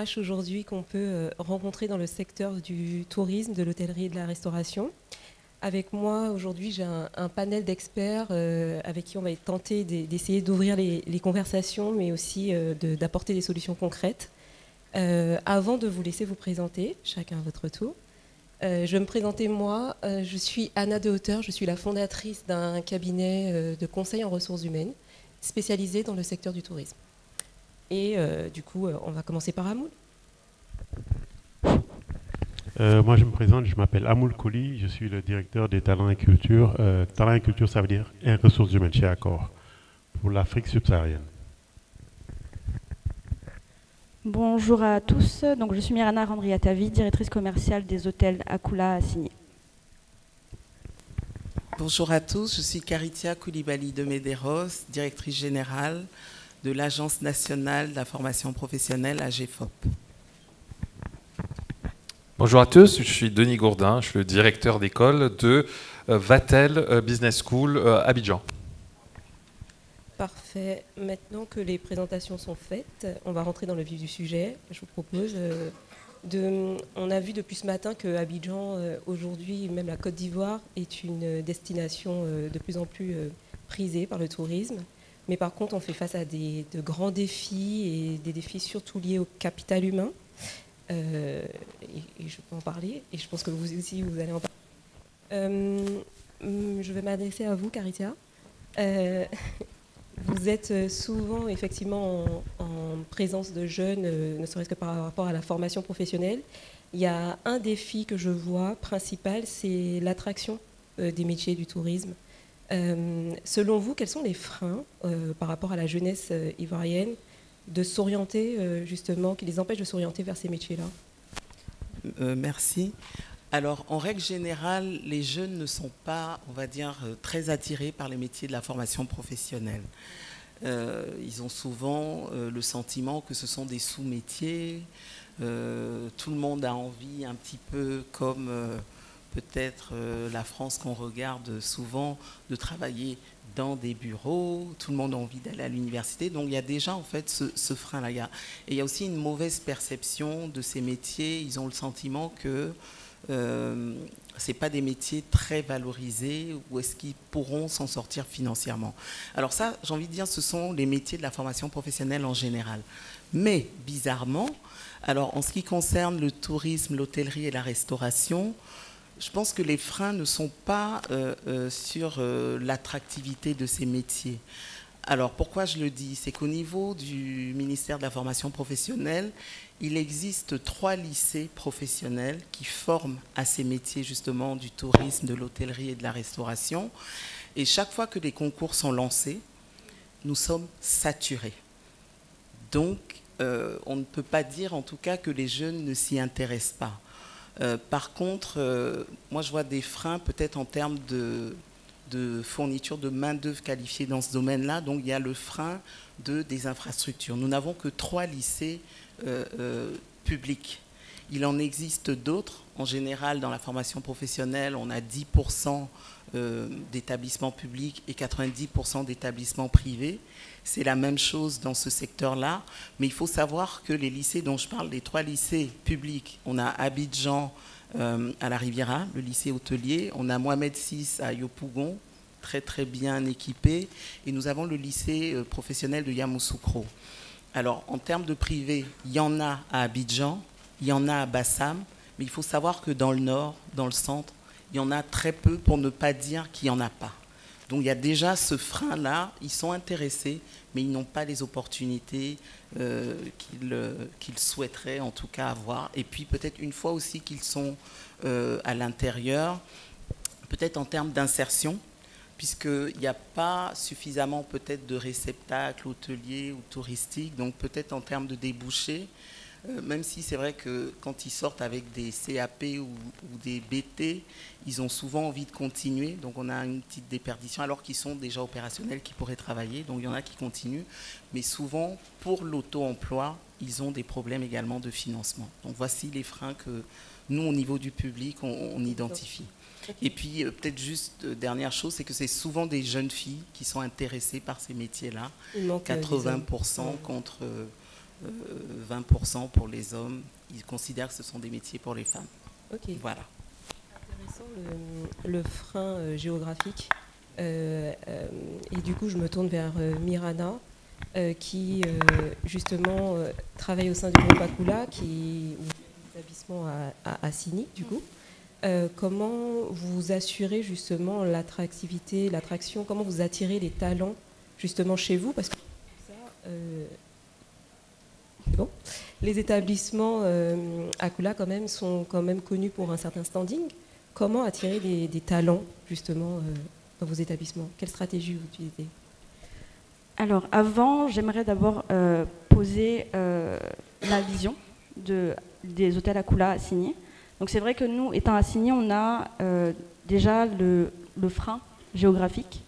RH aujourd'hui qu'on peut rencontrer dans le secteur du tourisme, de l'hôtellerie et de la restauration. Avec moi aujourd'hui, j'ai un panel d'experts avec qui on va tenter d'essayer d'ouvrir les conversations, mais aussi d'apporter des solutions concrètes. Avant de vous laisser vous présenter, chacun à votre tour, je vais me présenter moi. Je suis Anna de Hauteur, je suis la fondatrice d'un cabinet de conseil en ressources humaines spécialisé dans le secteur du tourisme. Et du coup, on va commencer par Amoul. Moi, je me présente, je m'appelle Amoul Koli, je suis le directeur des talents et culture. Talents et culture, ça veut dire ressources humaines chez Accor, pour l'Afrique subsaharienne. Bonjour à tous, donc je suis Mirana Randriatavi, directrice commerciale des hôtels Akula à Signy. Bonjour à tous, je suis Karitia Koulibaly de Medeiros, directrice générale de l'Agence nationale de la formation professionnelle AGFOP. Bonjour à tous, je suis Denis Gourdin, je suis le directeur d'école de Vatel Business School Abidjan. Parfait. Maintenant que les présentations sont faites, on va rentrer dans le vif du sujet. Je vous propose on a vu depuis ce matin que Abidjan, aujourd'hui, même la Côte d'Ivoire, est une destination de plus en plus prisée par le tourisme. Mais par contre, on fait face à de grands défis et des défis surtout liés au capital humain. Et je peux en parler, et je pense que vous aussi, vous allez en parler. Je vais m'adresser à vous, Karitia. Vous êtes souvent, effectivement, en présence de jeunes, ne serait-ce que par rapport à la formation professionnelle. Il y a un défi que je vois principal, c'est l'attraction des métiers du tourisme. Selon vous, quels sont les freins par rapport à la jeunesse ivoirienne de s'orienter, justement, qui les empêchent de s'orienter vers ces métiers-là? Merci. Alors, en règle générale, les jeunes ne sont pas, on va dire, très attirés par les métiers de la formation professionnelle. Ils ont souvent le sentiment que ce sont des sous-métiers. Tout le monde a envie, un petit peu comme peut-être la France qu'on regarde souvent, de travailler dans des bureaux. Tout le monde a envie d'aller à l'université. Donc, il y a déjà, en fait, ce frein-là. Et il y a aussi une mauvaise perception de ces métiers. Ils ont le sentiment que ce n'est pas des métiers très valorisés ou est-ce qu'ils pourront s'en sortir financièrement. Alors ça, j'ai envie de dire, ce sont les métiers de la formation professionnelle en général. Mais bizarrement, alors en ce qui concerne le tourisme, l'hôtellerie et la restauration, je pense que les freins ne sont pas sur l'attractivité de ces métiers. Alors pourquoi je le dis? C'est qu'au niveau du ministère de la formation professionnelle, il existe 3 lycées professionnels qui forment à ces métiers justement du tourisme, de l'hôtellerie et de la restauration. Et chaque fois que des concours sont lancés, nous sommes saturés. Donc, on ne peut pas dire en tout cas que les jeunes ne s'y intéressent pas. Par contre, moi je vois des freins peut-être en termes de fourniture de main-d'œuvre qualifiée dans ce domaine-là. Donc, il y a le frein des infrastructures. Nous n'avons que 3 lycées publics. Il en existe d'autres. En général, dans la formation professionnelle, on a 10% d'établissements publics et 90% d'établissements privés. C'est la même chose dans ce secteur-là. Mais il faut savoir que les lycées dont je parle, les 3 lycées publics, on a Abidjan à la Riviera, le lycée hôtelier. On a Mohamed VI à Yopougon, très très bien équipé. Et nous avons le lycée professionnel de Yamoussoukro. Alors, en termes de privé, il y en a à Abidjan, il y en a à Bassam, mais il faut savoir que dans le nord, dans le centre, il y en a très peu, pour ne pas dire qu'il n'y en a pas. Donc, il y a déjà ce frein-là. Ils sont intéressés, mais ils n'ont pas les opportunités qu'ils souhaiteraient en tout cas avoir. Et puis, peut-être une fois aussi qu'ils sont à l'intérieur, peut-être en termes d'insertion, puisqu'il n'y a pas suffisamment peut-être de réceptacles hôteliers ou touristiques, donc peut-être en termes de débouchés, même si c'est vrai que quand ils sortent avec des CAP ou des BT, ils ont souvent envie de continuer, donc on a une petite déperdition, alors qu'ils sont déjà opérationnels, qui pourraient travailler, donc il y en a qui continuent, mais souvent, pour l'auto-emploi, ils ont des problèmes également de financement. Donc voici les freins que nous, au niveau du public, on identifie. Et puis, peut-être juste, dernière chose, c'est que c'est souvent des jeunes filles qui sont intéressées par ces métiers-là. 80% contre 20% pour les hommes. Ils considèrent que ce sont des métiers pour les femmes. Ok. Voilà. Intéressant le frein géographique. Et du coup, je me tourne vers Mirana, qui justement travaille au sein du groupe Akula, qui est un établissement à Signy, du coup. Comment vous assurez justement l'attractivité, l'attraction, comment vous attirez les talents justement chez vous, parce que ça, bon, les établissements Akula quand même sont quand même connus pour un certain standing. Comment attirer des talents justement dans vos établissements? Quelle stratégie vous utilisez? Alors avant, j'aimerais d'abord poser la vision des hôtels Akula à Signy. Donc c'est vrai que nous, étant à Signy, on a déjà le frein géographique,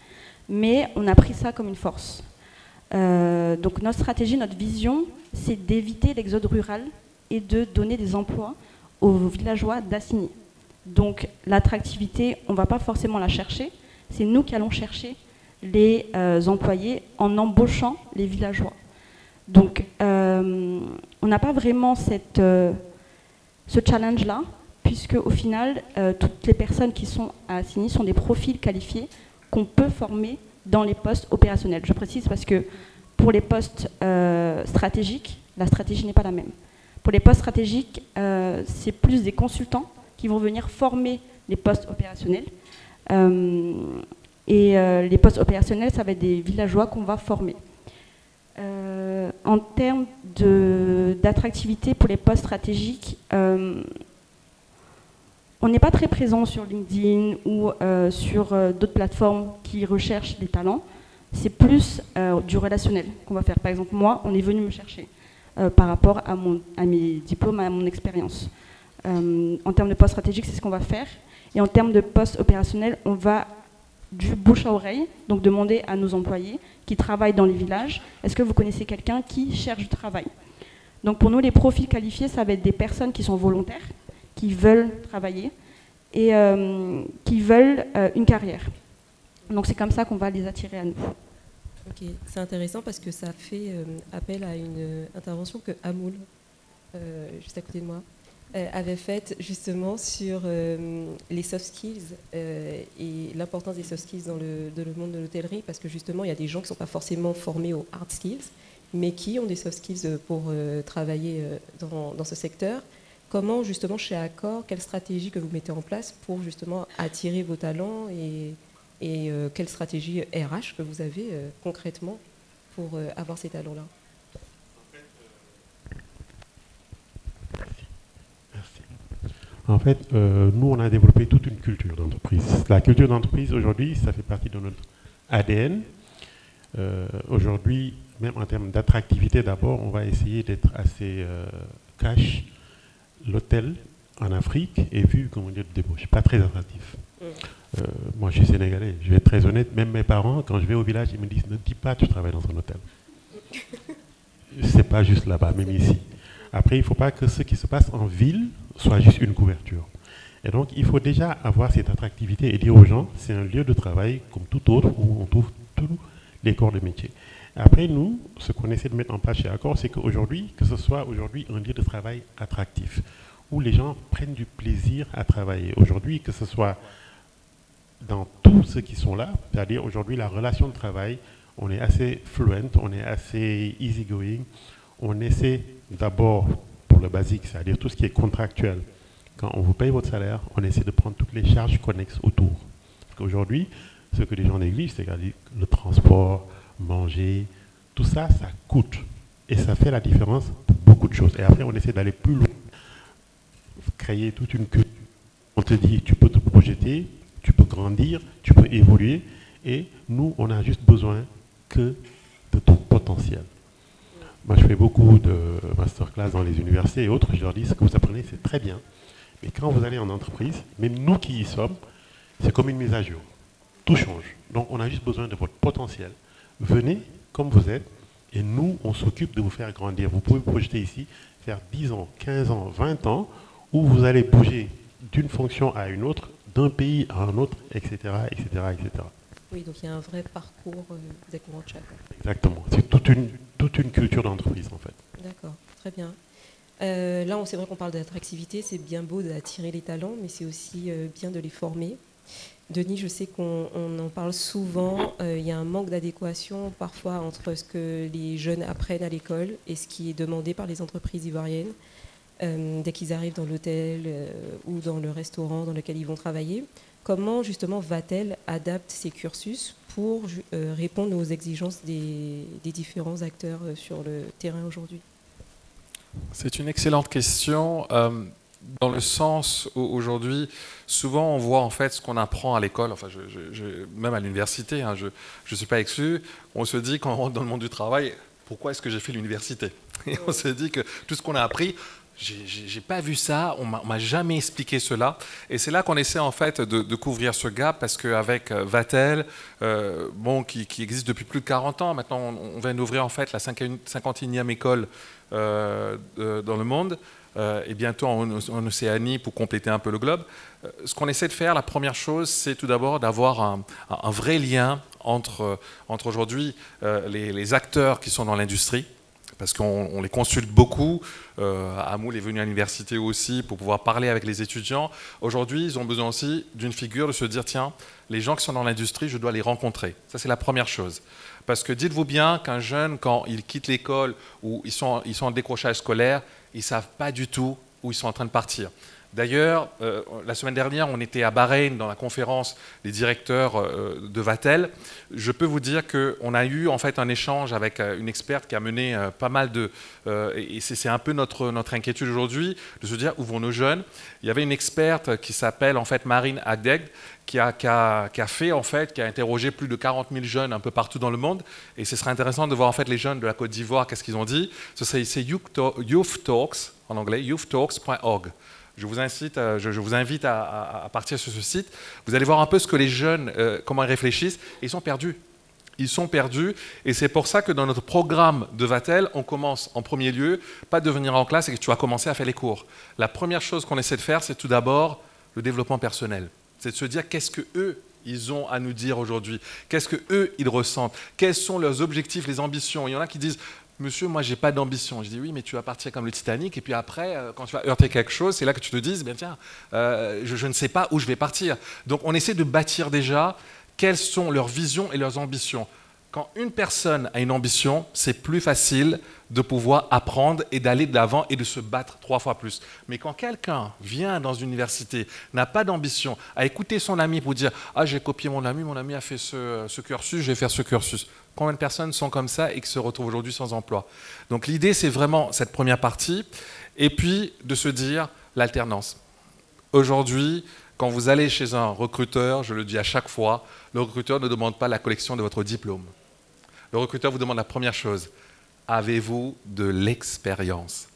mais on a pris ça comme une force. Donc notre stratégie, notre vision, c'est d'éviter l'exode rural et de donner des emplois aux villageois d'Assigny. Donc l'attractivité, on ne va pas forcément la chercher, c'est nous qui allons chercher les employés en embauchant les villageois. Donc on n'a pas vraiment ce challenge-là, puisque au final, toutes les personnes qui sont à Assigny sont des profils qualifiés qu'on peut former dans les postes opérationnels. Je précise parce que pour les postes stratégiques, la stratégie n'est pas la même. Pour les postes stratégiques, c'est plus des consultants qui vont venir former les postes opérationnels. Et les postes opérationnels, ça va être des villageois qu'on va former. En termes d'attractivité pour les postes stratégiques, on n'est pas très présent sur LinkedIn ou sur d'autres plateformes qui recherchent des talents. C'est plus du relationnel qu'on va faire. Par exemple, moi, on est venu me chercher par rapport à mes diplômes, à mon expérience. En termes de postes stratégiques, c'est ce qu'on va faire. Et en termes de postes opérationnels, on va du bouche à oreille, donc demander à nos employés qui travaillent dans les villages, est-ce que vous connaissez quelqu'un qui cherche du travail? Donc pour nous, les profils qualifiés, ça va être des personnes qui sont volontaires, qui veulent travailler et qui veulent une carrière. Donc c'est comme ça qu'on va les attirer à nous. Ok, c'est intéressant parce que ça fait appel à une intervention que Amoul, juste à côté de moi, avait faite justement sur les soft skills et l'importance des soft skills dans le monde de l'hôtellerie, parce que justement il y a des gens qui ne sont pas forcément formés aux hard skills, mais qui ont des soft skills pour travailler dans ce secteur. Comment justement chez Accor, quelle stratégie que vous mettez en place pour justement attirer vos talents et quelle stratégie RH que vous avez concrètement pour avoir ces talents-là? En fait, nous, on a développé toute une culture d'entreprise. La culture d'entreprise, aujourd'hui, ça fait partie de notre ADN. Aujourd'hui, même en termes d'attractivité, d'abord, on va essayer d'être assez cash. L'hôtel en Afrique est vu comme un lieu de débauche, pas très attractif. Moi, je suis sénégalais, je vais être très honnête. Même mes parents, quand je vais au village, ils me disent « Ne dis pas que tu travailles dans un hôtel. » C'est pas juste là-bas, même ici. Après, il ne faut pas que ce qui se passe en ville soit juste une couverture. Et donc, il faut déjà avoir cette attractivité et dire aux gens, c'est un lieu de travail comme tout autre où on trouve tous les corps de métier. Après, nous, ce qu'on essaie de mettre en place chez Accor, c'est qu'aujourd'hui, que ce soit aujourd'hui un lieu de travail attractif, où les gens prennent du plaisir à travailler. Aujourd'hui, que ce soit dans tous ceux qui sont là, c'est-à-dire aujourd'hui, la relation de travail, on est assez fluent, on est assez easygoing. On essaie d'abord, pour le basique, c'est-à-dire tout ce qui est contractuel. Quand on vous paye votre salaire, on essaie de prendre toutes les charges connexes autour. Parce qu'aujourd'hui, ce que les gens négligent, c'est le transport, manger, tout ça, ça coûte. Et ça fait la différence pour beaucoup de choses. Et après, on essaie d'aller plus loin, créer toute une culture. On te dit, tu peux te projeter, tu peux grandir, tu peux évoluer. Et nous, on a juste besoin que de ton potentiel. Moi, je fais beaucoup de masterclass dans les universités et autres. Je leur dis, ce que vous apprenez, c'est très bien. Mais quand vous allez en entreprise, même nous qui y sommes, c'est comme une mise à jour. Tout change. Donc, on a juste besoin de votre potentiel. Venez comme vous êtes et nous, on s'occupe de vous faire grandir. Vous pouvez vous projeter ici, faire 10 ans, 15 ans, 20 ans, où vous allez bouger d'une fonction à une autre, d'un pays à un autre, etc., etc., etc. Oui, donc il y a un vrai parcours d'Ekourancha. Exactement. C'est toute une culture d'entreprise, en fait. D'accord, très bien. Là, c'est vrai qu'on parle d'attractivité, c'est bien beau d'attirer les talents, mais c'est aussi bien de les former. Denis, je sais qu'on en parle souvent, il y a un manque d'adéquation parfois entre ce que les jeunes apprennent à l'école et ce qui est demandé par les entreprises ivoiriennes dès qu'ils arrivent dans l'hôtel ou dans le restaurant dans lequel ils vont travailler. Comment justement Vatel adapte ses cursus pour répondre aux exigences des différents acteurs sur le terrain aujourd'hui? C'est une excellente question, dans le sens où aujourd'hui, souvent on voit en fait ce qu'on apprend à l'école, enfin même à l'université, hein, je ne suis pas exclu, on se dit quand on rentre dans le monde du travail, pourquoi est-ce que j'ai fait l'université? Et on se dit que tout ce qu'on a appris, j'ai pas vu ça, on m'a jamais expliqué cela, et c'est là qu'on essaie en fait de couvrir ce gap, parce qu'avec Vatel, qui existe depuis plus de 40 ans, maintenant on vient d'ouvrir en fait la 51e école dans le monde, et bientôt en Océanie pour compléter un peu le globe. Ce qu'on essaie de faire, la première chose, c'est tout d'abord d'avoir un vrai lien entre aujourd'hui les acteurs qui sont dans l'industrie, parce qu'on les consulte beaucoup. Amoul est venu à l'université aussi pour pouvoir parler avec les étudiants. Aujourd'hui, ils ont besoin aussi d'une figure, de se dire, tiens, les gens qui sont dans l'industrie, je dois les rencontrer. Ça, c'est la première chose. Parce que dites-vous bien qu'un jeune, quand il quitte l'école ou ils sont en décrochage scolaire, ils ne savent pas du tout où ils sont en train de partir. D'ailleurs, la semaine dernière, on était à Bahreïn dans la conférence des directeurs de Vatel. Je peux vous dire qu'on a eu en fait un échange avec une experte qui a mené pas mal de... et c'est un peu notre inquiétude aujourd'hui, de se dire où vont nos jeunes. Il y avait une experte qui s'appelle en fait Marine Agdeg, qui a interrogé plus de 40 000 jeunes un peu partout dans le monde. Et ce serait intéressant de voir en fait les jeunes de la Côte d'Ivoire, qu'est-ce qu'ils ont dit. C'est Youth Talks, en anglais, youthtalks.org. Je vous invite à partir sur ce site. Vous allez voir un peu ce que les jeunes, comment ils réfléchissent. Et ils sont perdus. Ils sont perdus. Et c'est pour ça que dans notre programme de Vatel, on commence en premier lieu, pas de venir en classe et que tu vas commencer à faire les cours. La première chose qu'on essaie de faire, c'est tout d'abord le développement personnel. C'est de se dire qu'est-ce qu'eux, ils ont à nous dire aujourd'hui. Qu'est-ce qu'eux, ils ressentent. Quels sont leurs objectifs, les ambitions. Il y en a qui disent... Monsieur, moi, j'ai pas d'ambition. Je dis oui, mais tu vas partir comme le Titanic, et puis après, quand tu vas heurter quelque chose, c'est là que tu te dises, bien tiens, je ne sais pas où je vais partir. Donc, on essaie de bâtir déjà quelles sont leurs visions et leurs ambitions. Quand une personne a une ambition, c'est plus facile de pouvoir apprendre et d'aller de l'avant et de se battre 3 fois plus. Mais quand quelqu'un vient dans une université, n'a pas d'ambition, a écouté son ami pour dire « Ah, j'ai copié mon ami a fait ce cursus, je vais faire ce cursus ». Combien de personnes sont comme ça et qui se retrouvent aujourd'hui sans emploi? Donc l'idée, c'est vraiment cette première partie. Et puis, de se dire l'alternance. Aujourd'hui, quand vous allez chez un recruteur, je le dis à chaque fois, le recruteur ne demande pas la collection de votre diplôme. Le recruteur vous demande la première chose. Avez-vous de l'expérience?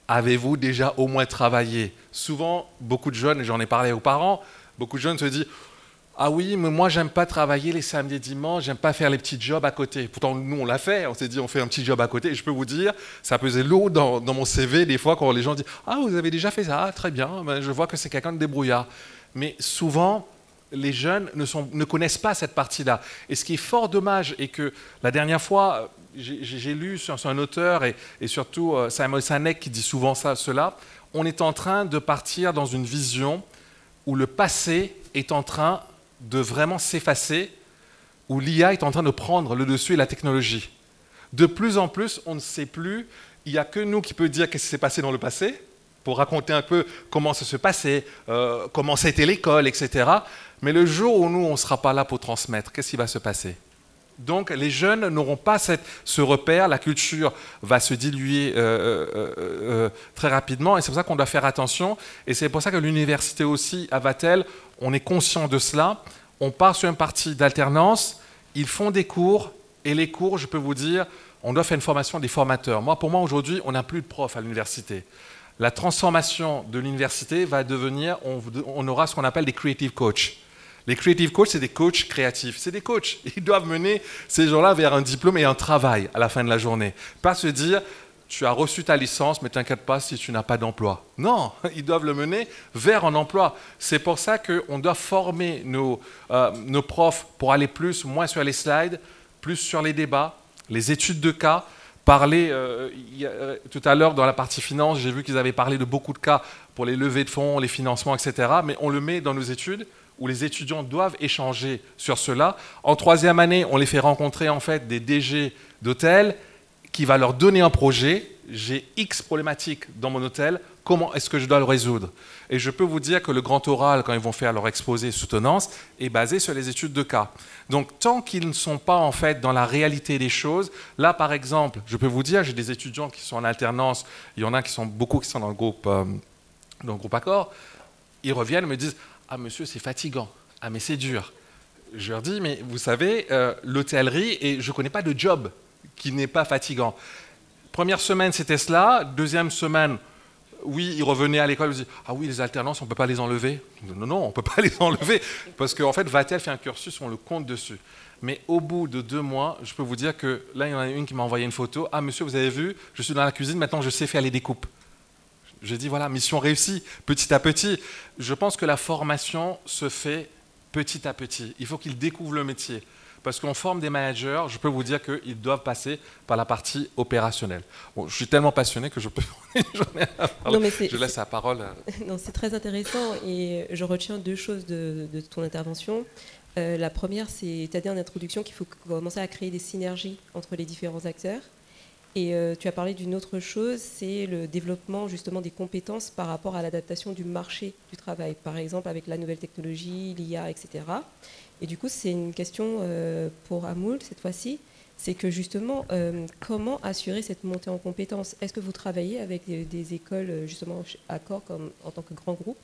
Avez-vous déjà au moins travaillé? Souvent, beaucoup de jeunes, et j'en ai parlé aux parents, beaucoup de jeunes se disent « Ah oui, mais moi, j'aime pas travailler les samedis et dimanches, j'aime pas faire les petits jobs à côté. » Pourtant, nous, on l'a fait, on s'est dit, on fait un petit job à côté. Et je peux vous dire, ça pesait lourd dans mon CV, des fois, quand les gens disent « Ah, vous avez déjà fait ça? Ah, très bien, ben, je vois que c'est quelqu'un de débrouillard. » Mais souvent, les jeunes ne connaissent pas cette partie-là. Et ce qui est fort dommage, et que la dernière fois, j'ai lu sur un auteur, et surtout Simon Sinek qui dit souvent cela, on est en train de partir dans une vision où le passé est en train de vraiment s'effacer, où l'IA est en train de prendre le dessus et la technologie. De plus en plus, on ne sait plus, il n'y a que nous qui peut dire qu'est-ce qui s'est passé dans le passé, pour raconter un peu comment ça se passait, comment c'était l'école, etc. Mais le jour où nous, on ne sera pas là pour transmettre, qu'est-ce qui va se passer? Donc les jeunes n'auront pas ce repère, la culture va se diluer très rapidement, et c'est pour ça qu'on doit faire attention, et c'est pour ça que l'université aussi, à Vatel, on est conscient de cela, on part sur une partie d'alternance, ils font des cours, et les cours, je peux vous dire, on doit faire une formation des formateurs. Pour moi aujourd'hui, on n'a plus de profs à l'université. La transformation de l'université va devenir, on aura ce qu'on appelle des creative coachs. Les creative coachs, c'est des coachs créatifs. C'est des coachs. Ils doivent mener ces gens-là vers un diplôme et un travail à la fin de la journée. Pas se dire, tu as reçu ta licence, mais t'inquiète pas si tu n'as pas d'emploi. Non, ils doivent le mener vers un emploi. C'est pour ça qu'on doit former nos profs pour aller moins sur les slides, plus sur les débats, les études de cas, parler, tout à l'heure dans la partie finance, j'ai vu qu'ils avaient parlé de beaucoup de cas pour les levées de fonds, les financements, etc. Mais on le met dans nos études où les étudiants doivent échanger sur cela. En troisième année, on les fait rencontrer en fait des DG d'hôtels qui va leur donner un projet. J'ai X problématiques dans mon hôtel, comment est-ce que je dois le résoudre? Et je peux vous dire que le grand oral, quand ils vont faire leur exposé soutenance, est basé sur les études de cas. Donc, tant qu'ils ne sont pas en fait dans la réalité des choses, là, par exemple, je peux vous dire, j'ai des étudiants qui sont en alternance, il y en a qui sont beaucoup qui sont dans le groupe Accor, ils reviennent et me disent « Ah, monsieur, c'est fatigant. Ah, mais c'est dur. » Je leur dis « Mais vous savez, l'hôtellerie, et je ne connais pas de job qui n'est pas fatigant. » Première semaine, c'était cela. Deuxième semaine, oui, ils revenaient à l'école, ils disaient « Ah oui, les alternances, on ne peut pas les enlever. » Non, non, on ne peut pas les enlever. Parce qu'en fait, Vatel fait un cursus, on le compte dessus. Mais au bout de 2 mois, je peux vous dire que là, il y en a une qui m'a envoyé une photo. « Ah, monsieur, vous avez vu, je suis dans la cuisine, maintenant je sais faire les découpes. » Je dis, voilà, mission réussie, petit à petit. Je pense que la formation se fait petit à petit. Il faut qu'ils découvrent le métier. Parce qu'on forme des managers, je peux vous dire qu'ils doivent passer par la partie opérationnelle. Bon, je suis tellement passionné que je peux une journée à parler. Non, je laisse la parole. Non, c'est très intéressant et je retiens 2 choses de ton intervention. La première, c'est tu as dit en introduction qu'il faut commencer à créer des synergies entre les différents acteurs. Et tu as parlé d'une autre chose, c'est le développement justement des compétences par rapport à l'adaptation du marché du travail, par exemple avec la nouvelle technologie, l'IA, etc. Et du coup, c'est une question pour Amoul cette fois-ci, c'est que justement, comment assurer cette montée en compétences? Est-ce que vous travaillez avec des écoles, justement, Accor, comme en tant que grand groupe,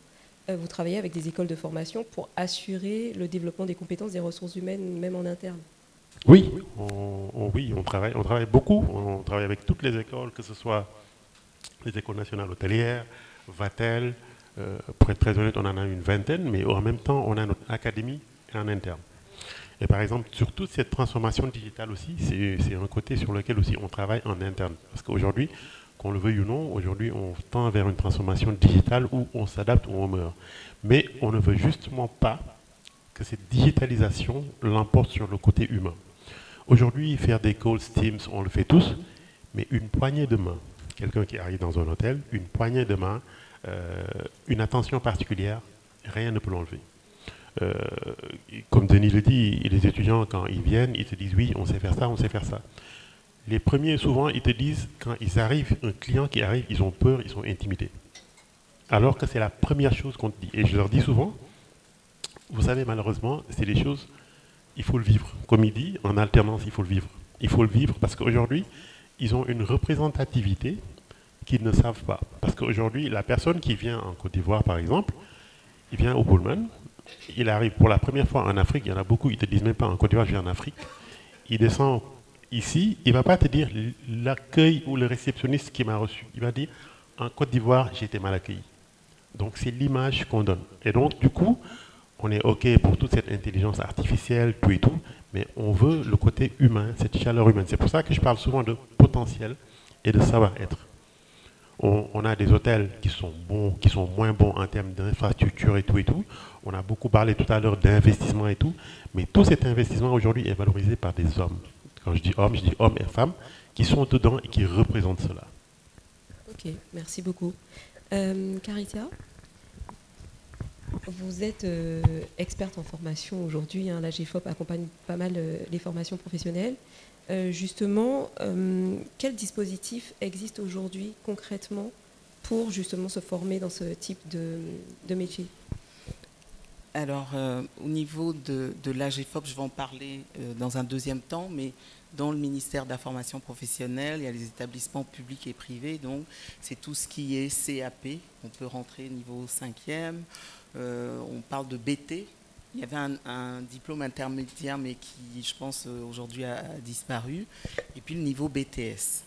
vous travaillez avec des écoles de formation pour assurer le développement des compétences des ressources humaines, même en interne? Oui, on travaille beaucoup. On travaille avec toutes les écoles, que ce soit les écoles nationales hôtelières, Vatel. Pour être très honnête, on en a une vingtaine, mais en même temps, on a notre académie en interne. Et par exemple, sur toute cette transformation digitale aussi, c'est un côté sur lequel aussi on travaille en interne. Parce qu'aujourd'hui, qu'on le veuille ou non, aujourd'hui, on tend vers une transformation digitale où on s'adapte ou on meurt. Mais on ne veut justement pas que cette digitalisation l'emporte sur le côté humain. Aujourd'hui, faire des calls Teams, on le fait tous, mais une poignée de main, quelqu'un qui arrive dans un hôtel, une poignée de main, une attention particulière, rien ne peut l'enlever. Comme Denis le dit, les étudiants, quand ils viennent, ils te disent oui, on sait faire ça, on sait faire ça. Les premiers, souvent, ils te disent, quand ils arrivent, un client qui arrive, ils ont peur, ils sont intimidés. Alors que c'est la première chose qu'on te dit. Et je leur dis souvent, vous savez, malheureusement, c'est des choses, il faut le vivre. Comme il dit, en alternance, il faut le vivre. Il faut le vivre parce qu'aujourd'hui, ils ont une représentativité qu'ils ne savent pas. Parce qu'aujourd'hui, la personne qui vient en Côte d'Ivoire, par exemple, il vient au Pullman, il arrive pour la première fois en Afrique, il y en a beaucoup, ils ne te disent même pas en Côte d'Ivoire, je viens en Afrique. Il descend ici, il ne va pas te dire l'accueil ou le réceptionniste qui m'a reçu. Il va dire, en Côte d'Ivoire, j'ai été mal accueilli. Donc, c'est l'image qu'on donne. Et donc, du coup, on est OK pour toute cette intelligence artificielle, tout et tout, mais on veut le côté humain, cette chaleur humaine. C'est pour ça que je parle souvent de potentiel et de savoir-être. On a des hôtels qui sont bons, qui sont moins bons en termes d'infrastructure et tout et tout. On a beaucoup parlé tout à l'heure d'investissement et tout, mais tout cet investissement aujourd'hui est valorisé par des hommes. Quand je dis hommes et femmes qui sont dedans et qui représentent cela. Ok, merci beaucoup. Caritia, vous êtes experte en formation aujourd'hui. Hein, la GFOP accompagne pas mal les formations professionnelles. Justement, quel dispositif existe aujourd'hui concrètement pour justement se former dans ce type de métier? Alors, au niveau de l'AGFOP, je vais en parler dans un deuxième temps, mais dans le ministère de la formation professionnelle, il y a les établissements publics et privés, donc c'est tout ce qui est CAP, on peut rentrer niveau 5e, on parle de BT. Il y avait un diplôme intermédiaire, mais qui, je pense, aujourd'hui a disparu. Et puis le niveau BTS.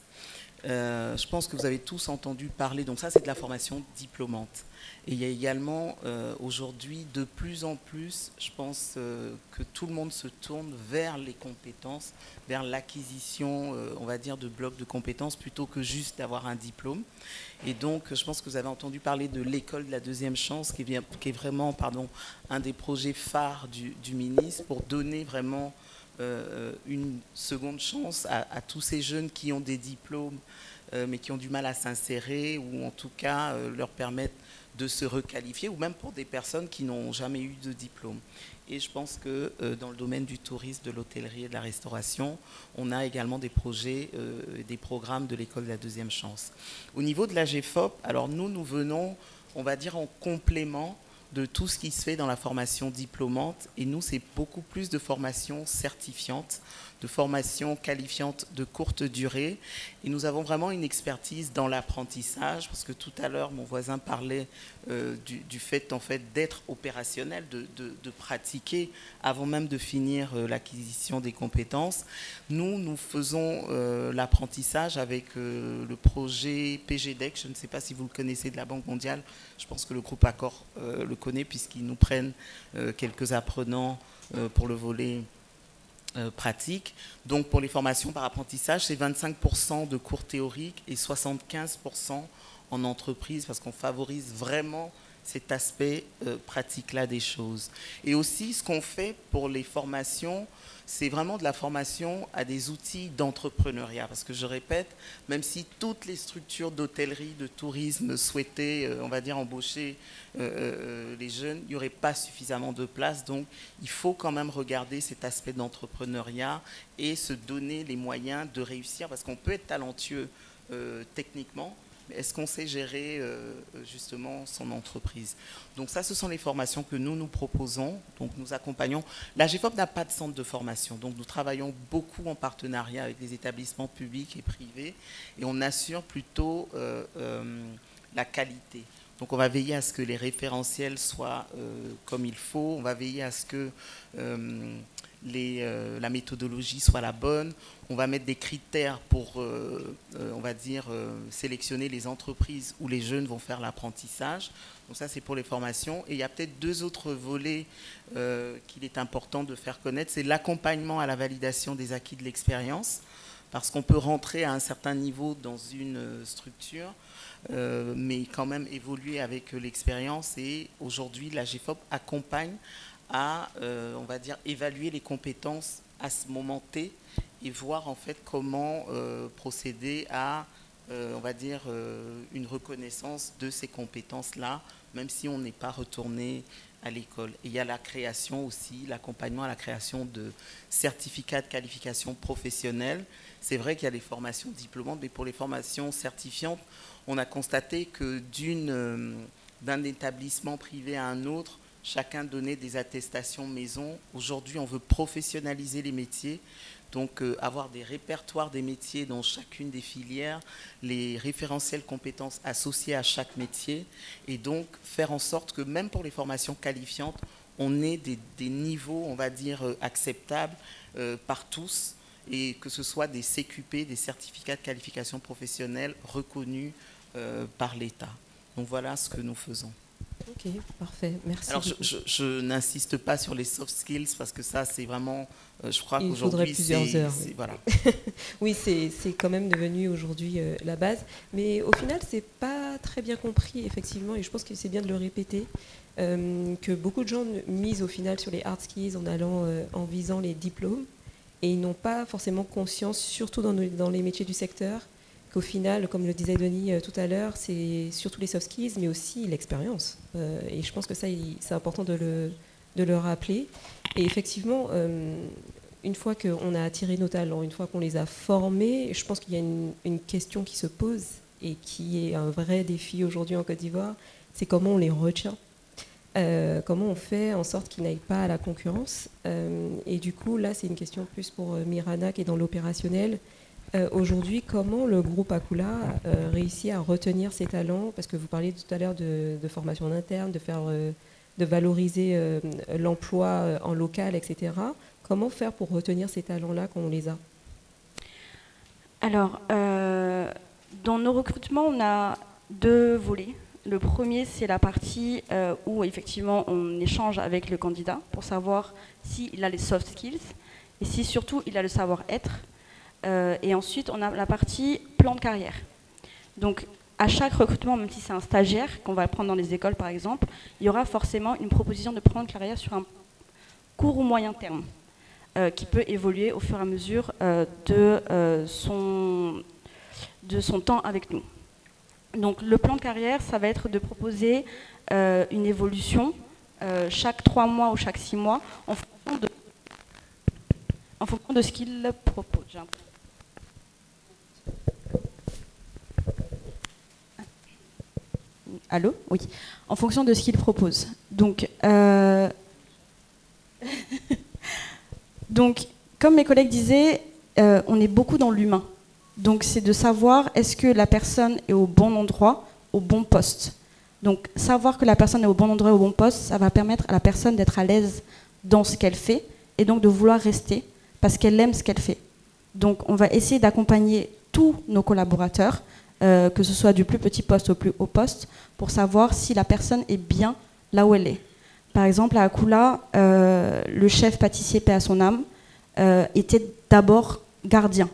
Je pense que vous avez tous entendu parler, donc ça c'est de la formation diplômante. Et il y a également aujourd'hui de plus en plus, je pense que tout le monde se tourne vers les compétences, vers l'acquisition, on va dire, de blocs de compétences plutôt que juste d'avoir un diplôme. Et donc je pense que vous avez entendu parler de l'école de la deuxième chance qui est vraiment un des projets phares du ministre pour donner vraiment une seconde chance à tous ces jeunes qui ont des diplômes, mais qui ont du mal à s'insérer, ou en tout cas leur permettre de se requalifier, ou même pour des personnes qui n'ont jamais eu de diplôme. Et je pense que dans le domaine du tourisme, de l'hôtellerie et de la restauration, on a également des projets, des programmes de l'école de la deuxième chance. Au niveau de la GFOP, alors nous venons, on va dire, en complément de tout ce qui se fait dans la formation diplômante. Et nous, c'est beaucoup plus de formation certifiante, de formation qualifiante de courte durée. Et nous avons vraiment une expertise dans l'apprentissage, parce que tout à l'heure, mon voisin parlait du fait, en fait, d'être opérationnel, de pratiquer avant même de finir l'acquisition des compétences. Nous faisons l'apprentissage avec le projet PGDEC. Je ne sais pas si vous le connaissez, de la Banque mondiale. Je pense que le groupe Accor le connaît, puisqu'ils nous prennent quelques apprenants pour le volet pratique. Donc pour les formations par apprentissage, c'est 25% de cours théoriques et 75% en entreprise, parce qu'on favorise vraiment cet aspect pratique-là des choses. Et aussi, ce qu'on fait pour les formations, c'est vraiment de la formation à des outils d'entrepreneuriat. Parce que je répète, même si toutes les structures d'hôtellerie, de tourisme souhaitaient, on va dire, embaucher les jeunes, il n'y aurait pas suffisamment de place. Donc, il faut quand même regarder cet aspect d'entrepreneuriat et se donner les moyens de réussir. Parce qu'on peut être talentueux techniquement, mais est-ce qu'on sait gérer justement son entreprise? Donc ça, ce sont les formations que nous proposons. Donc nous accompagnons. La GFOP n'a pas de centre de formation. Donc nous travaillons beaucoup en partenariat avec les établissements publics et privés. Et on assure plutôt la qualité. Donc on va veiller à ce que les référentiels soient comme il faut. On va veiller à ce que la méthodologie soit la bonne. On va mettre des critères pour, on va dire, sélectionner les entreprises où les jeunes vont faire l'apprentissage. Donc ça, c'est pour les formations. Et il y a peut-être deux autres volets qu'il est important de faire connaître. C'est l'accompagnement à la validation des acquis de l'expérience, parce qu'on peut rentrer à un certain niveau dans une structure, mais quand même évoluer avec l'expérience. Et aujourd'hui, la GFOP accompagne à, on va dire, évaluer les compétences à ce moment T et voir en fait comment procéder à, on va dire, une reconnaissance de ces compétences-là, même si on n'est pas retourné à l'école. Et il y a la création aussi, l'accompagnement à la création de certificats de qualification professionnelle. C'est vrai qu'il y a des formations diplômantes, mais pour les formations certifiantes, on a constaté que d'un établissement privé à un autre, chacun donnait des attestations maison. Aujourd'hui, on veut professionnaliser les métiers, donc avoir des répertoires des métiers dans chacune des filières, les référentiels compétences associés à chaque métier, et donc faire en sorte que même pour les formations qualifiantes, on ait des niveaux, on va dire, acceptables par tous, et que ce soit des CQP, des certificats de qualification professionnelle reconnus par l'État. Donc voilà ce que nous faisons. Ok, parfait, merci. Alors je n'insiste pas sur les soft skills parce que ça c'est vraiment, je crois qu'aujourd'hui... Il faudrait plusieurs heures. Voilà. Oui, c'est quand même devenu aujourd'hui la base, mais au final c'est pas très bien compris effectivement, et je pense que c'est bien de le répéter, que beaucoup de gens misent au final sur les hard skills en allant, en visant les diplômes, et ils n'ont pas forcément conscience, surtout dans les métiers du secteur, qu'au final, comme le disait Denis tout à l'heure, c'est surtout les soft skills, mais aussi l'expérience. Et je pense que ça, c'est important de le rappeler. Et effectivement, une fois qu'on a attiré nos talents, une fois qu'on les a formés, je pense qu'il y a une question qui se pose et qui est un vrai défi aujourd'hui en Côte d'Ivoire, c'est comment on les retient. Comment on fait en sorte qu'ils n'aillent pas à la concurrence. Et du coup, là, c'est une question plus pour Mirana qui est dans l'opérationnel. Aujourd'hui, comment le groupe Akula réussit à retenir ses talents? Parce que vous parliez tout à l'heure de formation en interne, de valoriser l'emploi en local, etc. Comment faire pour retenir ces talents-là quand on les a? Alors, dans nos recrutements, on a deux volets. Le premier, c'est la partie où effectivement on échange avec le candidat pour savoir s'il a les soft skills et si surtout il a le savoir-être. Et ensuite, on a la partie plan de carrière. Donc, à chaque recrutement, même si c'est un stagiaire qu'on va prendre dans les écoles, par exemple, il y aura forcément une proposition de plan de carrière sur un court ou moyen terme. qui peut évoluer au fur et à mesure de son temps avec nous. Donc le plan de carrière, ça va être de proposer une évolution chaque 3 mois ou chaque 6 mois en fonction de ce qu'il propose. Allô ? Oui. En fonction de ce qu'il propose. Donc, donc, comme mes collègues disaient, on est beaucoup dans l'humain. Donc, c'est de savoir est-ce que la personne est au bon endroit, au bon poste. Donc, savoir que la personne est au bon endroit, au bon poste, ça va permettre à la personne d'être à l'aise dans ce qu'elle fait et donc de vouloir rester parce qu'elle aime ce qu'elle fait. Donc, on va essayer d'accompagner tous nos collaborateurs, que ce soit du plus petit poste au plus haut poste, pour savoir si la personne est bien là où elle est. Par exemple, à Akula, le chef pâtissier, paix à son âme, était d'abord gardien.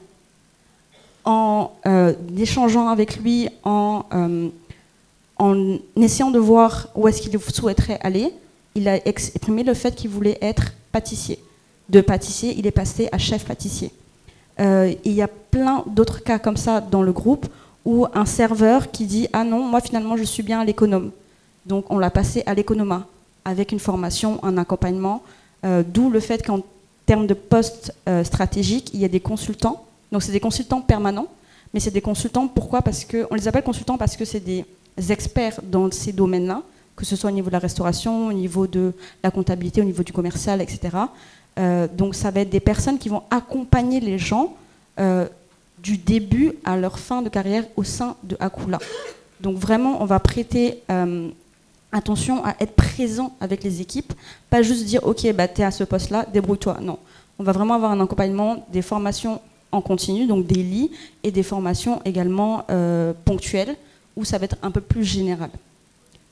En échangeant avec lui, en essayant de voir où est-ce qu'il souhaiterait aller, il a exprimé le fait qu'il voulait être pâtissier. De pâtissier, il est passé à chef pâtissier. Il y a plein d'autres cas comme ça dans le groupe, ou un serveur qui dit « Ah non, moi finalement je suis bien à l'économe ». Donc on l'a passé à l'économa, avec une formation, un accompagnement, d'où le fait qu'en termes de poste stratégique, il y a des consultants. Donc c'est des consultants permanents, mais c'est des consultants, pourquoi ? Parce qu'on les appelle consultants parce que c'est des experts dans ces domaines-là, que ce soit au niveau de la restauration, au niveau de la comptabilité, au niveau du commercial, etc. Donc ça va être des personnes qui vont accompagner les gens du début à leur fin de carrière au sein de Akula. Donc vraiment, on va prêter attention à être présent avec les équipes, pas juste dire « Ok, bah, tu es à ce poste-là, débrouille-toi ». Non, on va vraiment avoir un accompagnement, des formations en continu, donc des lits, et des formations également ponctuelles, où ça va être un peu plus général.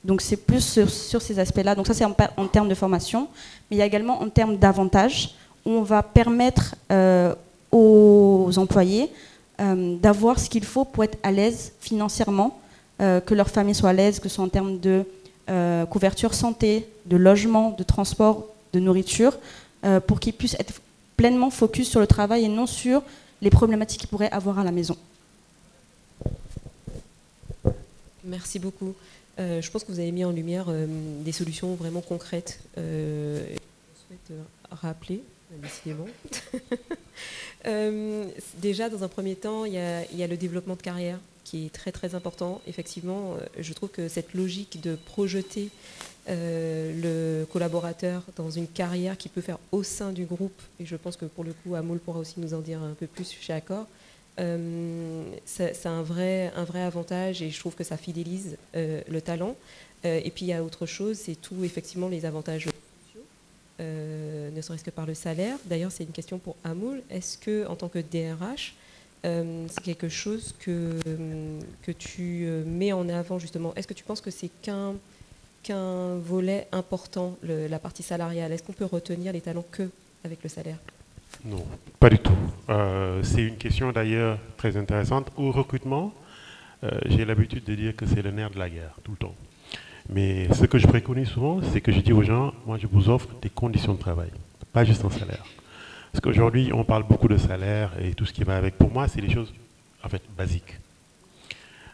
Donc c'est plus sur ces aspects-là. Donc ça, c'est en termes de formation, mais il y a également en termes d'avantages, où on va permettre aux employés d'avoir ce qu'il faut pour être à l'aise financièrement, que leur famille soit à l'aise, que ce soit en termes de couverture santé, de logement, de transport, de nourriture, pour qu'ils puissent être pleinement focus sur le travail et non sur les problématiques qu'ils pourraient avoir à la maison. Merci beaucoup. Je pense que vous avez mis en lumière des solutions vraiment concrètes. Je souhaite rappeler, décidément. Déjà, dans un premier temps, il y a le développement de carrière qui est très très important. Effectivement, je trouve que cette logique de projeter le collaborateur dans une carrière qu'il peut faire au sein du groupe, et je pense que pour le coup, Amoul pourra aussi nous en dire un peu plus chez Accor, c'est un vrai avantage et je trouve que ça fidélise le talent. Et puis il y a autre chose, c'est tout effectivement les avantages sociaux, ne serait-ce que par le salaire. D'ailleurs, c'est une question pour Amoul. Est-ce que, en tant que DRH, c'est quelque chose que tu mets en avant justement? Est-ce que tu penses que c'est qu'un volet important, la partie salariale? Est-ce qu'on peut retenir les talents que avec le salaire? Non, pas du tout. C'est une question d'ailleurs très intéressante. Au recrutement, j'ai l'habitude de dire que c'est le nerf de la guerre, tout le temps. Mais ce que je préconise souvent, c'est que je dis aux gens, moi je vous offre des conditions de travail, pas juste un salaire. Parce qu'aujourd'hui, on parle beaucoup de salaire et tout ce qui va avec. Pour moi, c'est des choses en fait basiques.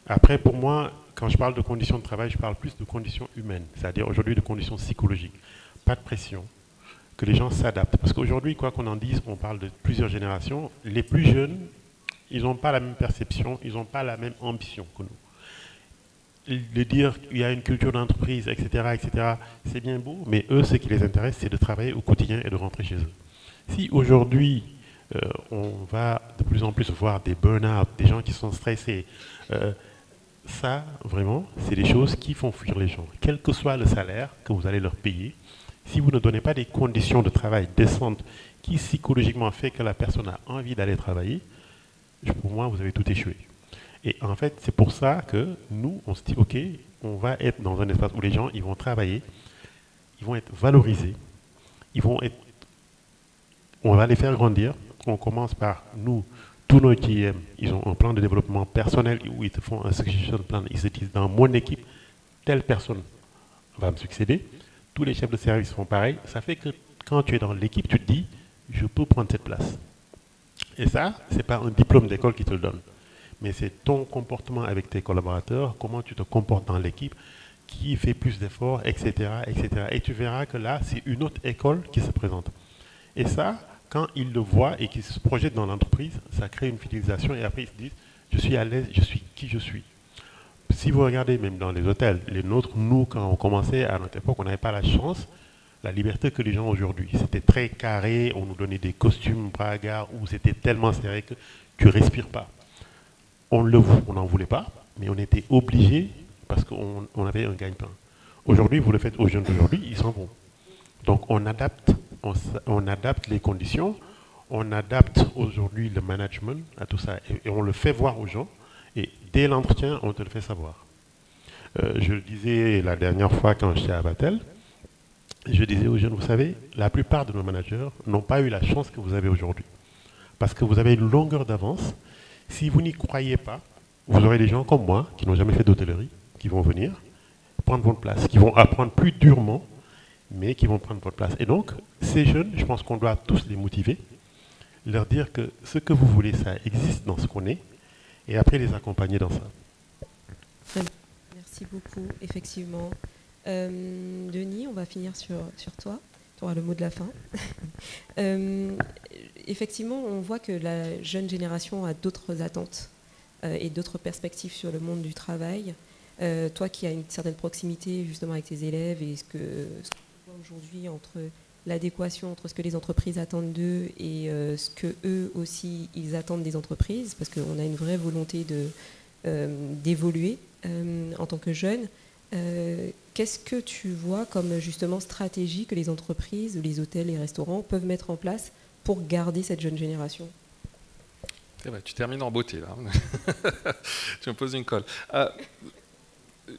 Après, pour moi, quand je parle de conditions de travail, je parle plus de conditions humaines, c'est-à-dire aujourd'hui de conditions psychologiques. Pas de pression, que les gens s'adaptent. Parce qu'aujourd'hui, quoi qu'on en dise, on parle de plusieurs générations. Les plus jeunes, ils n'ont pas la même perception, ils n'ont pas la même ambition que nous. De dire qu'il y a une culture d'entreprise, etc., c'est bien beau, mais eux, ce qui les intéresse, c'est de travailler au quotidien et de rentrer chez eux. Si aujourd'hui, on va de plus en plus voir des burn-out, des gens qui sont stressés, ça, vraiment, c'est des choses qui font fuir les gens. Quel que soit le salaire que vous allez leur payer, si vous ne donnez pas des conditions de travail décentes qui psychologiquement fait que la personne a envie d'aller travailler, pour moi, vous avez tout échoué. Et en fait, c'est pour ça que nous, on se dit, OK, on va être dans un espace où les gens, ils vont travailler, ils vont être valorisés, on va les faire grandir. On commence par nous, tous nos TM, ils ont un plan de développement personnel où ils te font un succession plan, ils se disent, dans mon équipe, telle personne va me succéder. Tous les chefs de service font pareil. Ça fait que quand tu es dans l'équipe, tu te dis, je peux prendre cette place. Et ça, ce n'est pas un diplôme d'école qui te le donne, mais c'est ton comportement avec tes collaborateurs, comment tu te comportes dans l'équipe, qui fait plus d'efforts, etc., etc. Et tu verras que là, c'est une autre école qui se présente. Et ça, quand ils le voient et qu'ils se projettent dans l'entreprise, ça crée une fidélisation et après ils se disent, je suis à l'aise, je suis qui je suis. Si vous regardez même dans les hôtels, les nôtres, nous, quand on commençait à notre époque, on n'avait pas la chance, la liberté que les gens ont aujourd'hui. C'était très carré, on nous donnait des costumes bragards où c'était tellement serré que tu ne respires pas. On n'en voulait pas, mais on était obligé parce qu'on avait un gagne-pain. Aujourd'hui, vous le faites aux jeunes d'aujourd'hui, ils s'en vont. Donc on adapte les conditions, on adapte aujourd'hui le management à tout ça et on le fait voir aux gens et dès l'entretien, on te le fait savoir. Je le disais la dernière fois quand j'étais à Batel, je disais aux jeunes, vous savez, la plupart de nos managers n'ont pas eu la chance que vous avez aujourd'hui. Parce que vous avez une longueur d'avance. Si vous n'y croyez pas, vous aurez des gens comme moi qui n'ont jamais fait d'hôtellerie, qui vont venir prendre votre place, qui vont apprendre plus durement, mais qui vont prendre votre place. Et donc, ces jeunes, je pense qu'on doit tous les motiver, leur dire que ce que vous voulez, ça existe dans ce qu'on est, et après les accompagner dans ça. Merci beaucoup, effectivement. Denis, on va finir sur toi. Tu auras le mot de la fin. Effectivement, on voit que la jeune génération a d'autres attentes et d'autres perspectives sur le monde du travail. Toi qui as une certaine proximité justement avec tes élèves et ce que tu vois aujourd'hui entre l'adéquation entre ce que les entreprises attendent d'eux et ce que eux aussi ils attendent des entreprises, parce qu'on a une vraie volonté d'évoluer en tant que jeune. Qu'est-ce que tu vois comme justement stratégie que les entreprises, les hôtels, les restaurants peuvent mettre en place pour garder cette jeune génération? Tu termines en beauté là. Tu me poses une colle.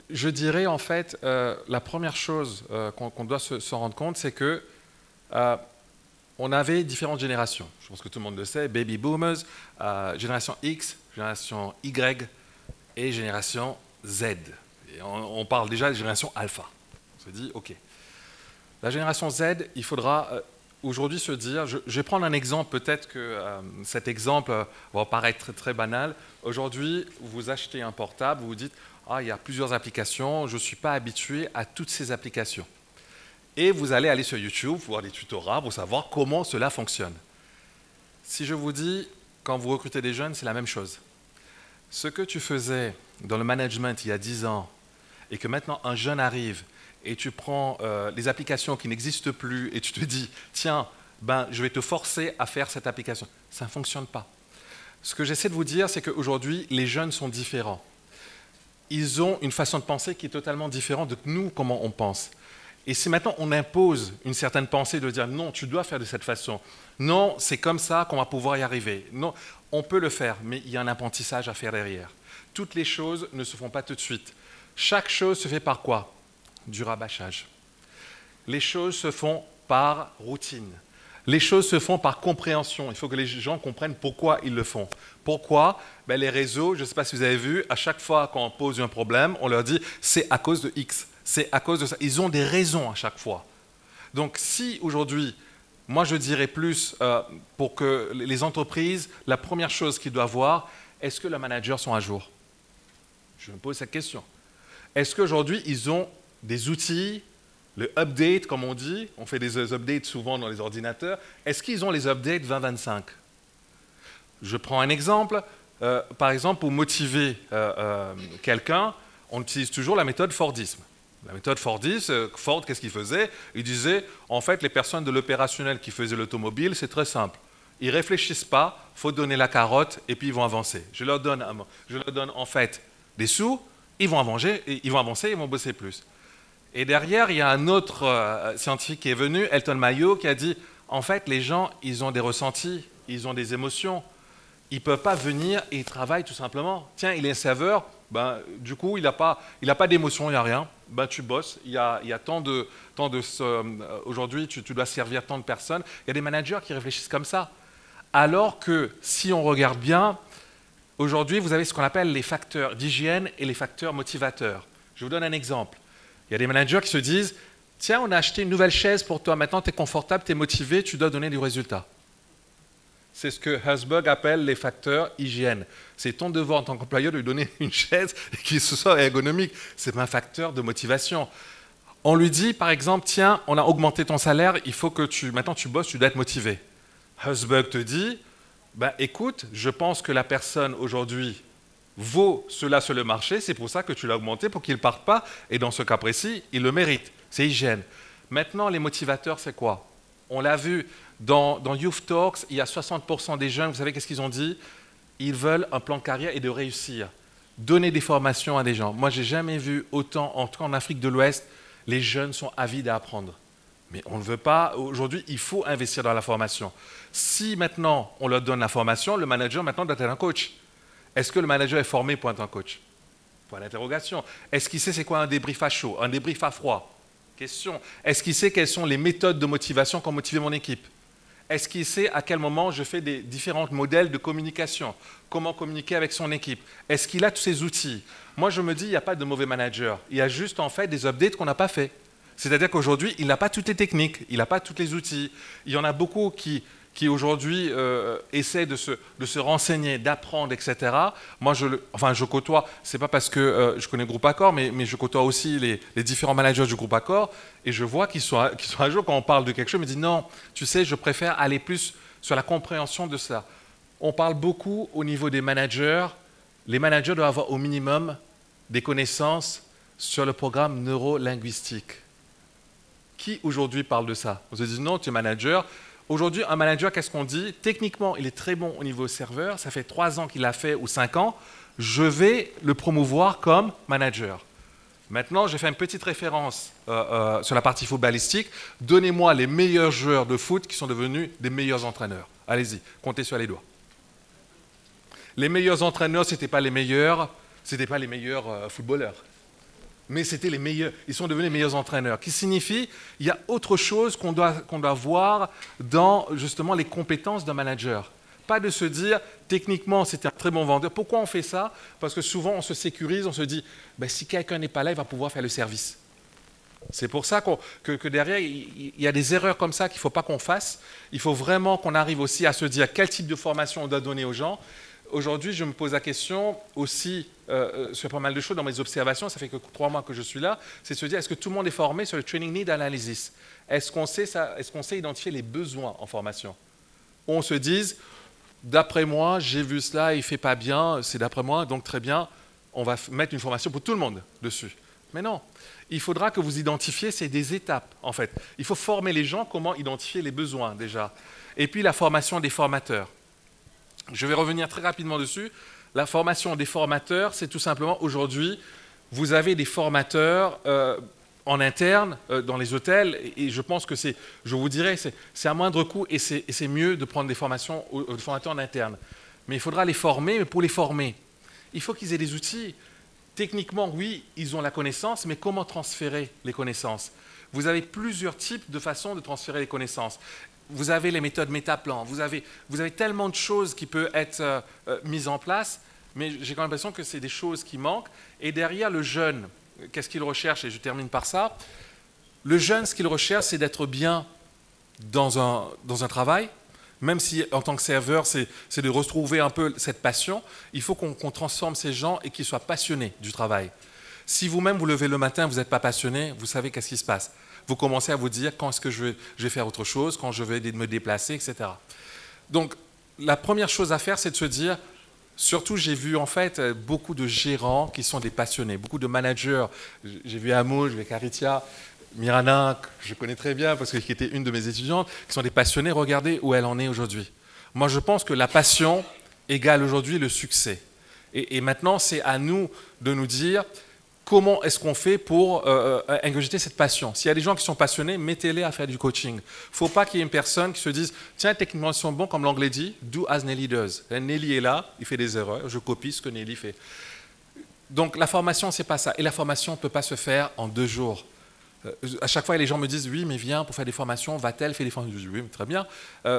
Je dirais en fait, la première chose qu'on doit se rendre compte, c'est que on avait différentes générations. Je pense que tout le monde le sait, baby boomers, génération X, génération Y et génération Z. Et on parle déjà de génération alpha. On se dit, ok. La génération Z, il faudra aujourd'hui se dire, je vais prendre un exemple, peut-être que cet exemple va paraître très, très banal. Aujourd'hui, vous achetez un portable, vous vous dites, ah, il y a plusieurs applications, je ne suis pas habitué à toutes ces applications. Et vous allez aller sur YouTube, voir des tutorats pour savoir comment cela fonctionne. Si je vous dis, quand vous recrutez des jeunes, c'est la même chose. Ce que tu faisais dans le management il y a 10 ans, et que maintenant un jeune arrive, et tu prends les applications qui n'existent plus, et tu te dis, tiens, je vais te forcer à faire cette application. Ça ne fonctionne pas. Ce que j'essaie de vous dire, c'est qu'aujourd'hui, les jeunes sont différents. Ils ont une façon de penser qui est totalement différente de nous, comment on pense. Et si maintenant on impose une certaine pensée de dire non, tu dois faire de cette façon, non, c'est comme ça qu'on va pouvoir y arriver. Non, on peut le faire, mais il y a un apprentissage à faire derrière. Toutes les choses ne se font pas tout de suite. Chaque chose se fait par quoi? Du rabâchage. Les choses se font par routine. Les choses se font par compréhension. Il faut que les gens comprennent pourquoi ils le font. Pourquoi? Les réseaux, je ne sais pas si vous avez vu, à chaque fois qu'on pose un problème, on leur dit c'est à cause de X, c'est à cause de ça. Ils ont des raisons à chaque fois. Donc si aujourd'hui, moi je dirais plus pour que les entreprises, la première chose qu'ils doivent voir, est-ce que leurs managers sont à jour? Je me pose cette question. Est-ce qu'aujourd'hui ils ont des outils, le update, comme on dit, on fait des updates souvent dans les ordinateurs. Est-ce qu'ils ont les updates 2025? Je prends un exemple. Par exemple, pour motiver quelqu'un, on utilise toujours la méthode Fordisme. La méthode Fordisme, Ford, qu'est-ce qu'il faisait? Il disait, en fait, les personnes de l'opérationnel qui faisaient l'automobile, c'est très simple. Ils ne réfléchissent pas, il faut donner la carotte et puis ils vont avancer. Je leur donne en fait des sous, ils vont avancer, ils vont bosser plus. Et derrière, il y a un autre scientifique qui est venu, Elton Mayo, qui a dit, en fait, les gens, ils ont des ressentis, ils ont des émotions. Ils ne peuvent pas venir et ils travaillent tout simplement. Tiens, il est serveur, du coup, il n'a pas d'émotion, il n'y a rien. Tu bosses, il y a tant de aujourd'hui, tu dois servir tant de personnes. Il y a des managers qui réfléchissent comme ça. Alors que, si on regarde bien, aujourd'hui, vous avez ce qu'on appelle les facteurs d'hygiène et les facteurs motivateurs. Je vous donne un exemple. Il y a des managers qui se disent « Tiens, on a acheté une nouvelle chaise pour toi, maintenant tu es confortable, tu es motivé, tu dois donner du résultat. » C'est ce que Herzberg appelle les facteurs hygiène. C'est ton devoir en tant qu'employeur de lui donner une chaise qui soit ergonomique. Ce n'est pas un facteur de motivation. On lui dit, par exemple, tiens, on a augmenté ton salaire, il faut que maintenant tu bosses, tu dois être motivé. Herzberg te dit, ben, écoute, je pense que la personne aujourd'hui vaut cela sur le marché, c'est pour ça que tu l'as augmenté, pour qu'il ne parte pas, et dans ce cas précis, il le mérite. C'est hygiène. Maintenant, les motivateurs, c'est quoi? On l'a vu dans Youth Talks, il y a 60% des jeunes, vous savez qu'est-ce qu'ils ont dit? Ils veulent un plan de carrière et de réussir. Donner des formations à des gens. Moi, je n'ai jamais vu autant, en tout cas en Afrique de l'Ouest, les jeunes sont avides à apprendre. Mais on ne veut pas, aujourd'hui, il faut investir dans la formation. Si maintenant on leur donne la formation, le manager maintenant doit être un coach. Est-ce que le manager est formé pour être un coach? Point d'interrogation. Est-ce qu'il sait c'est quoi un débrief à chaud, un débrief à froid? Question. Est-ce qu'il sait quelles sont les méthodes de motivation qui ont motivé mon équipe? Est-ce qu'il sait à quel moment je fais des différents modèles de communication? Comment communiquer avec son équipe? Est-ce qu'il a tous ces outils? Moi, je me dis, il n'y a pas de mauvais manager. Il y a juste en fait des updates qu'on n'a pas fait. C'est-à-dire qu'aujourd'hui, il n'a pas toutes les techniques, il n'a pas tous les outils. Il y en a beaucoup qui aujourd'hui essaient de se renseigner, d'apprendre, etc. Moi, je côtoie, c'est pas parce que je connais le groupe Accor, mais je côtoie aussi les différents managers du groupe Accor, et je vois qu'ils sont à jour quand on parle de quelque chose, ils me disent non, tu sais, je préfère aller plus sur la compréhension de ça. On parle beaucoup au niveau des managers. Les managers doivent avoir au minimum des connaissances sur le programme neurolinguistique. Qui aujourd'hui parle de ça? On se dit non, tu es manager. Aujourd'hui, un manager, qu'est-ce qu'on dit? Techniquement, il est très bon au niveau serveur. Ça fait 3 ans qu'il l'a fait ou 5 ans. Je vais le promouvoir comme manager. Maintenant, j'ai fait une petite référence sur la partie footballistique. Donnez-moi les meilleurs joueurs de foot qui sont devenus des meilleurs entraîneurs. Allez-y, comptez sur les doigts. Les meilleurs entraîneurs, ce n'étaient pas les meilleurs footballeurs. Mais c'était les meilleurs, ils sont devenus les meilleurs entraîneurs. Qui signifie il y a autre chose qu'on doit voir dans justement les compétences d'un manager. Pas de se dire, techniquement, c'était un très bon vendeur. Pourquoi on fait ça? Parce que souvent, on se sécurise, on se dit, ben, si quelqu'un n'est pas là, il va pouvoir faire le service. C'est pour ça que derrière, il y a des erreurs comme ça qu'il ne faut pas qu'on fasse. Il faut vraiment qu'on arrive aussi à se dire quel type de formation on doit donner aux gens. Aujourd'hui, je me pose la question aussi sur pas mal de choses dans mes observations, ça fait que 3 mois que je suis là, c'est de se dire, est-ce que tout le monde est formé sur le Training Need Analysis? Est-ce qu'on sait identifier les besoins en formation? On se dise, d'après moi, j'ai vu cela, il ne fait pas bien, c'est d'après moi, donc très bien, on va mettre une formation pour tout le monde dessus. Mais non, il faudra que vous identifiez, c'est des étapes en fait. Il faut former les gens, comment identifier les besoins déjà. Et puis la formation des formateurs. Je vais revenir très rapidement dessus. La formation des formateurs, c'est tout simplement aujourd'hui, vous avez des formateurs en interne dans les hôtels, et je pense que je vous dirais, c'est à moindre coût et c'est mieux de prendre des formations aux formateurs en interne. Mais il faudra les former, mais pour les former, il faut qu'ils aient des outils. Techniquement, oui, ils ont la connaissance, mais comment transférer les connaissances? Vous avez plusieurs types de façons de transférer les connaissances. Vous avez les méthodes métaplan, vous avez tellement de choses qui peuvent être mises en place, mais j'ai quand même l'impression que c'est des choses qui manquent. Et derrière le jeune, qu'est-ce qu'il recherche? Et je termine par ça. Le jeune, ce qu'il recherche, c'est d'être bien dans un travail, même si en tant que serveur, c'est de retrouver un peu cette passion. Il faut qu'on transforme ces gens et qu'ils soient passionnés du travail. Si vous-même vous levez le matin, vous n'êtes pas passionné, vous savez qu'est-ce qui se passe. Vous commencez à vous dire quand est-ce que je vais faire autre chose, quand je vais me déplacer, etc. Donc, la première chose à faire, c'est de se dire, surtout j'ai vu en fait beaucoup de gérants qui sont des passionnés, beaucoup de managers. J'ai vu Amo, j'ai vu Caritia, Mirana, que je connais très bien parce qu'elle était une de mes étudiantes, qui sont des passionnés. Regardez où elle en est aujourd'hui. Moi, je pense que la passion égale aujourd'hui le succès. Et maintenant, c'est à nous de nous dire comment est-ce qu'on fait pour ingurgiter cette passion? S'il y a des gens qui sont passionnés, mettez-les à faire du coaching. Il ne faut pas qu'il y ait une personne qui se dise « Tiens, techniquement, ils sont bons, comme l'anglais dit, do as Nelly does ». Nelly est là, il fait des erreurs, je copie ce que Nelly fait. Donc la formation, ce n'est pas ça. Et la formation ne peut pas se faire en 2 jours. À chaque fois, les gens me disent « Oui, mais viens pour faire des formations, va-t-elle faire des formations ?» Je dis « Oui, mais très bien.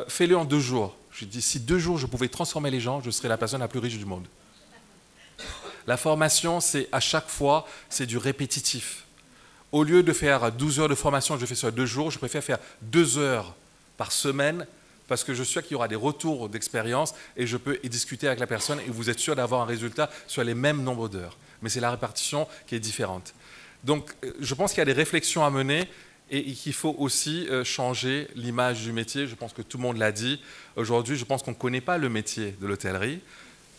Fais-le en 2 jours. » Je dis « Si 2 jours, je pouvais transformer les gens, je serais la personne la plus riche du monde. » La formation, c'est à chaque fois, c'est du répétitif. Au lieu de faire 12 heures de formation, je fais sur 2 jours, je préfère faire 2 heures par semaine parce que je suis sûr qu'il y aura des retours d'expérience et je peux y discuter avec la personne et vous êtes sûr d'avoir un résultat sur les mêmes nombres d'heures. Mais c'est la répartition qui est différente. Donc, je pense qu'il y a des réflexions à mener et qu'il faut aussi changer l'image du métier. Je pense que tout le monde l'a dit. Aujourd'hui, je pense qu'on ne connaît pas le métier de l'hôtellerie.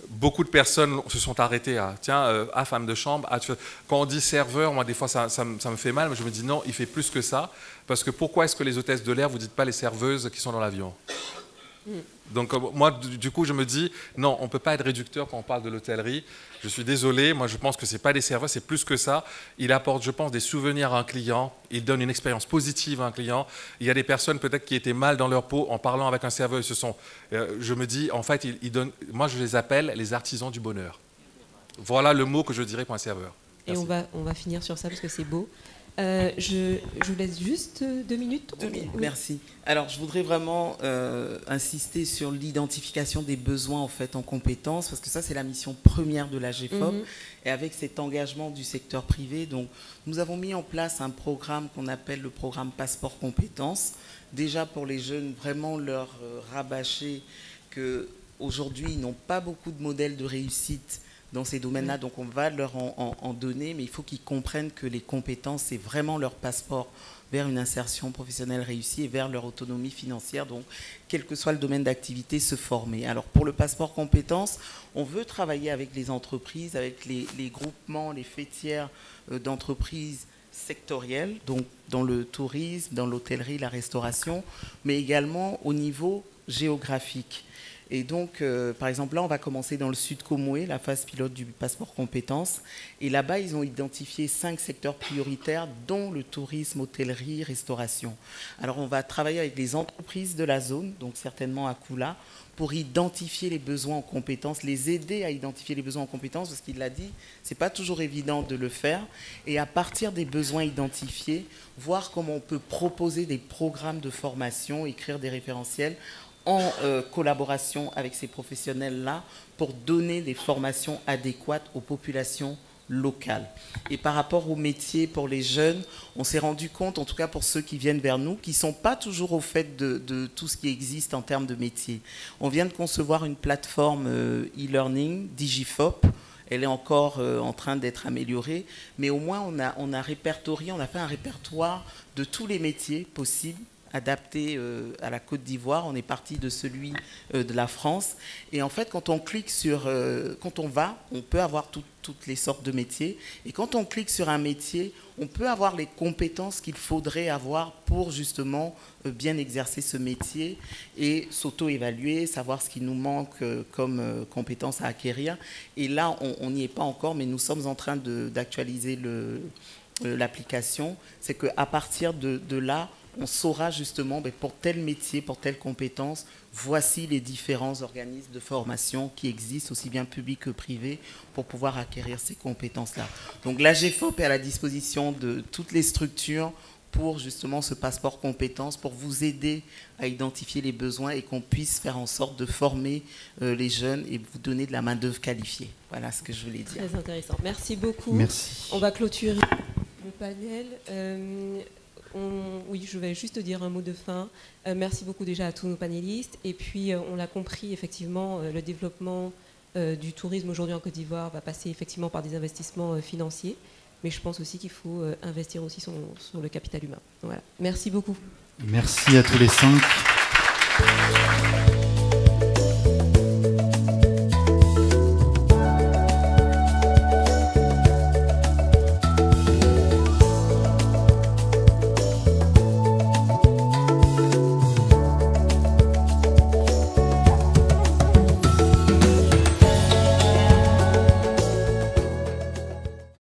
Beaucoup de personnes se sont arrêtées à, tiens, femme de chambre. Quand on dit serveur, moi, des fois, ça me fait mal, mais je me dis non, il fait plus que ça. Parce que pourquoi est-ce que les hôtesses de l'air, vous ne dites pas les serveuses qui sont dans l'avion ? Donc moi, du coup, je me dis, non, on ne peut pas être réducteur quand on parle de l'hôtellerie. Je suis désolé, moi je pense que ce n'est pas des serveurs, c'est plus que ça. Il apporte, je pense, des souvenirs à un client, il donne une expérience positive à un client. Il y a des personnes peut-être qui étaient mal dans leur peau en parlant avec un serveur. Je me dis, en fait, moi je les appelle les artisans du bonheur. Voilà le mot que je dirais pour un serveur. Merci. Et on va finir sur ça parce que c'est beau. Je vous laisse juste 2 minutes. 2 minutes, merci. Alors, je voudrais vraiment insister sur l'identification des besoins en fait en compétences, parce que ça, c'est la mission première de la GFOP. Et avec cet engagement du secteur privé, donc, nous avons mis en place un programme qu'on appelle le programme Passeport Compétences. Déjà pour les jeunes, vraiment leur rabâcher qu'aujourd'hui, ils n'ont pas beaucoup de modèles de réussite dans ces domaines-là, donc on va leur en donner, mais il faut qu'ils comprennent que les compétences, c'est vraiment leur passeport vers une insertion professionnelle réussie et vers leur autonomie financière, donc quel que soit le domaine d'activité, se former. Alors pour le passeport compétences, on veut travailler avec les entreprises, avec les groupements, les fêtières d'entreprises sectorielles, donc dans le tourisme, dans l'hôtellerie, la restauration, mais également au niveau géographique. Et donc, par exemple, là, on va commencer dans le Sud Comoé, la phase pilote du passeport compétences. Et là-bas, ils ont identifié 5 secteurs prioritaires, dont le tourisme, hôtellerie, restauration. Alors, on va travailler avec les entreprises de la zone, donc certainement à Koula, pour identifier les besoins en compétences, les aider à identifier les besoins en compétences, parce qu'il l'a dit, ce n'est pas toujours évident de le faire. Et à partir des besoins identifiés, voir comment on peut proposer des programmes de formation, écrire des référentiels, en collaboration avec ces professionnels-là pour donner des formations adéquates aux populations locales. Et par rapport aux métiers pour les jeunes, on s'est rendu compte, en tout cas pour ceux qui viennent vers nous, qui ne sont pas toujours au fait de tout ce qui existe en termes de métiers. On vient de concevoir une plateforme e-learning, DigiFop. Elle est encore en train d'être améliorée, mais au moins on a répertorié, on a fait un répertoire de tous les métiers possibles, adapté à la Côte d'Ivoire. On est parti de celui de la France. Et en fait, quand on clique sur... quand on peut avoir toutes les sortes de métiers. Et quand on clique sur un métier, on peut avoir les compétences qu'il faudrait avoir pour justement bien exercer ce métier et s'auto-évaluer, savoir ce qui nous manque comme compétences à acquérir. Et là, on n'y est pas encore, mais nous sommes en train d'actualiser l'application. C'est qu'à partir de là, on saura justement, pour tel métier, pour telle compétence, voici les différents organismes de formation qui existent, aussi bien publics que privés, pour pouvoir acquérir ces compétences-là. Donc la GFOP est à la disposition de toutes les structures pour justement ce passeport compétences, pour vous aider à identifier les besoins et qu'on puisse faire en sorte de former les jeunes et vous donner de la main-d'œuvre qualifiée. Voilà ce que je voulais dire. Très intéressant. Merci beaucoup. Merci. On va clôturer le panel. Oui, je vais juste dire un mot de fin. Merci beaucoup déjà à tous nos panélistes. Et puis, on l'a compris, effectivement, le développement du tourisme aujourd'hui en Côte d'Ivoire va passer effectivement par des investissements financiers. Mais je pense aussi qu'il faut investir aussi sur le capital humain. Voilà. Merci beaucoup. Merci à tous les 5.